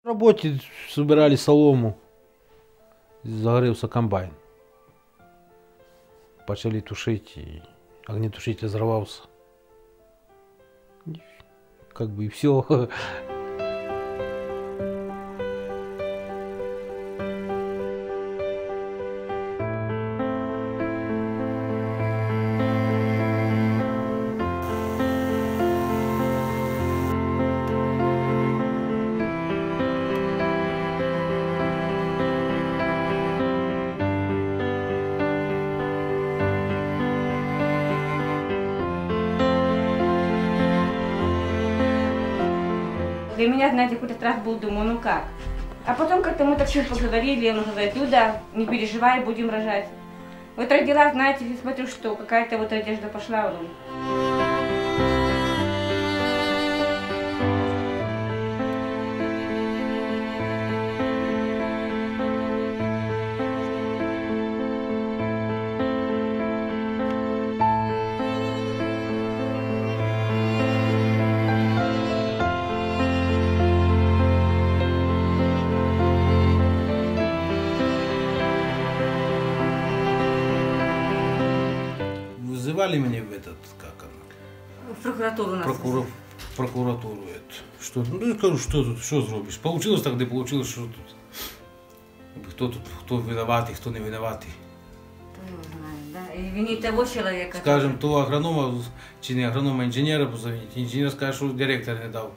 В роботі збирали солому, загорівся комбайн. Почали тушить, и огнетушитель взорвался. Как бы и все. Для меня, знаете, какой-то страх был, думаю, ну как. А потом как-то мы так все поговорили, он говорит, Люда, не переживай, будем рожать. Вот родила, знаете, смотрю, что какая-то вот одежда пошла. Вызывали меня в этот, как оно? В прокуратуру нас. Прокуратуру это. Что? Ну я скажу, что тут, что зробишь? Получилось так, не получилось, что тут? Кто виноватый, кто не виноватый. Да? И винить того человека. Скажем, то агронома, чи не агронома, инженера позовите. Инженер скажет, что директор не дал.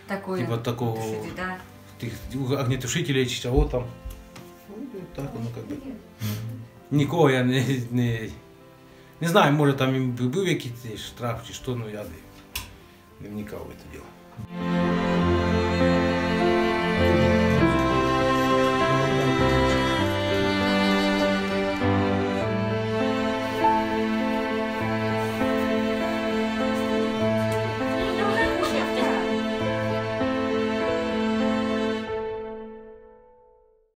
Такое. Типа такого. Тушите, да. Огнетушителей, чи чего там. Ну, так воно как бы. Нікого я не знаю, може там і був якийсь штраф чи що, ну я не вникав в це діло.